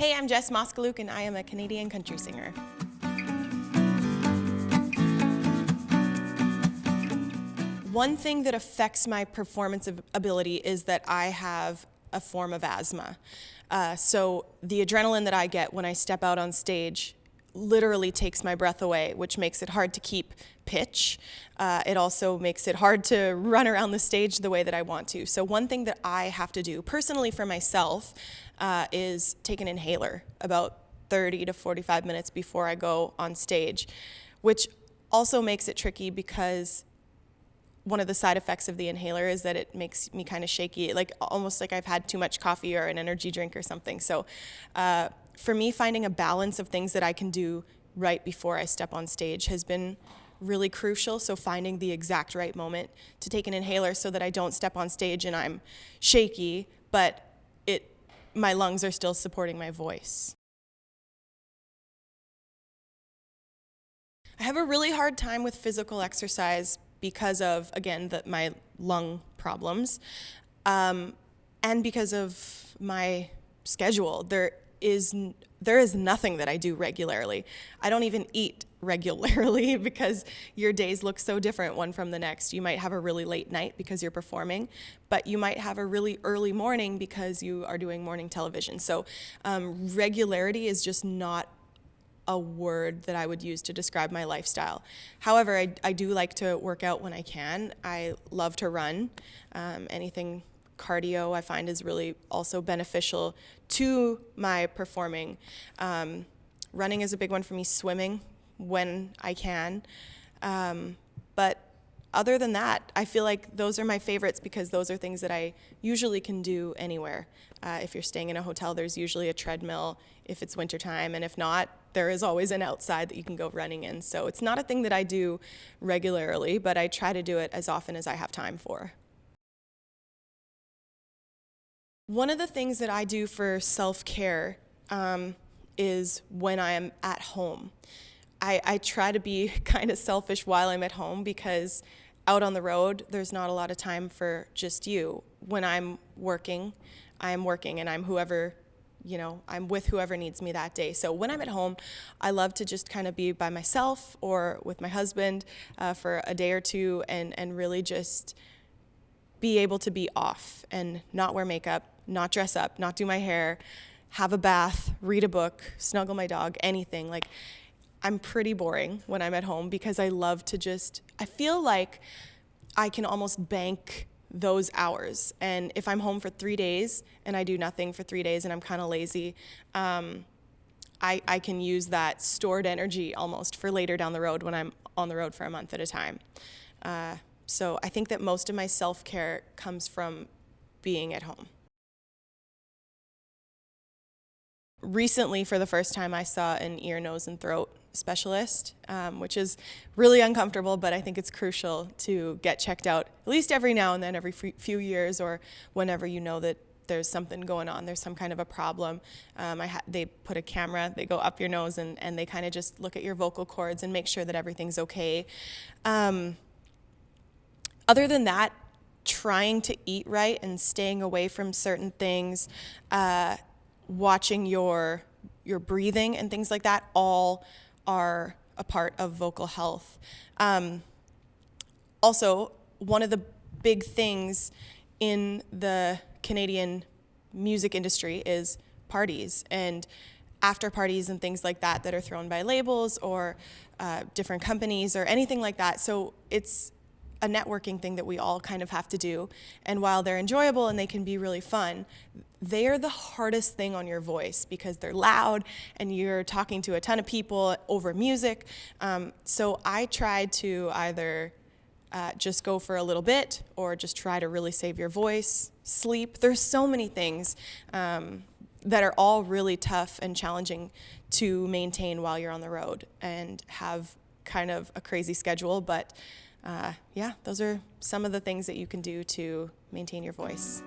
Hey, I'm Jess Moskaluke and I am a Canadian country singer. One thing that affects my performance ability is that I have a form of asthma. So the adrenaline that I get when I step out on stage literally takes my breath away, which makes it hard to keep pitch. It also makes it hard to run around the stage the way that I want to. So one thing that I have to do personally for myself is take an inhaler about 30 to 45 minutes before I go on stage, which also makes it tricky because one of the side effects of the inhaler is that it makes me kind of shaky, like almost like I've had too much coffee or an energy drink or something. So for me, finding a balance of things that I can do right before I step on stage has been really crucial. So finding the exact right moment to take an inhaler so that I don't step on stage and I'm shaky, but my lungs are still supporting my voice. I have a really hard time with physical exercise because of, again, my lung problems, and because of my schedule. There is nothing that I do regularly. I don't even eat regularly because your days look so different one from the next. You might have a really late night because you're performing, but you might have a really early morning because you are doing morning television. So regularity is just not a word that I would use to describe my lifestyle. However, I do like to work out when I can. I love to run. Anything cardio I find is really also beneficial to my performing. Running is a big one for me, swimming when I can. But other than that, I feel like those are my favorites because those are things that I usually can do anywhere. If you're staying in a hotel, there's usually a treadmill if it's wintertime, and if not, there is always an outside that you can go running in. So it's not a thing that I do regularly, but I try to do it as often as I have time for. One of the things that I do for self-care is when I am at home. I try to be kind of selfish while I'm at home because out on the road, there's not a lot of time for just you. When I'm working and I'm with whoever needs me that day. So when I'm at home, I love to just kind of be by myself or with my husband for a day or two and really just be able to be off and not wear makeup, not dress up, not do my hair, have a bath, read a book, snuggle my dog, anything. Like, I'm pretty boring when I'm at home because I love to I feel like I can almost bank those hours. And if I'm home for 3 days and I do nothing for 3 days and I'm kind of lazy, I can use that stored energy almost for later down the road when I'm on the road for a month at a time. So I think that most of my self-care comes from being at home. Recently, for the first time, I saw an ear, nose, and throat specialist, which is really uncomfortable, but I think it's crucial to get checked out at least every now and then, every few years, or whenever you know that there's something going on, there's some kind of a problem. They put a camera, they go up your nose, and they kind of just look at your vocal cords and make sure that everything's okay. Other than that, trying to eat right and staying away from certain things, watching your breathing and things like that all are a part of vocal health. Also, one of the big things in the Canadian music industry is parties and after parties and things like that are thrown by labels or different companies or anything like that. So it's a networking thing that we all kind of have to do. And while they're enjoyable and they can be really fun, they are the hardest thing on your voice because they're loud and you're talking to a ton of people over music. So I tried to either just go for a little bit or just try to really save your voice, sleep. There's so many things that are all really tough and challenging to maintain while you're on the road and have kind of a crazy schedule, but yeah, those are some of the things that you can do to maintain your voice.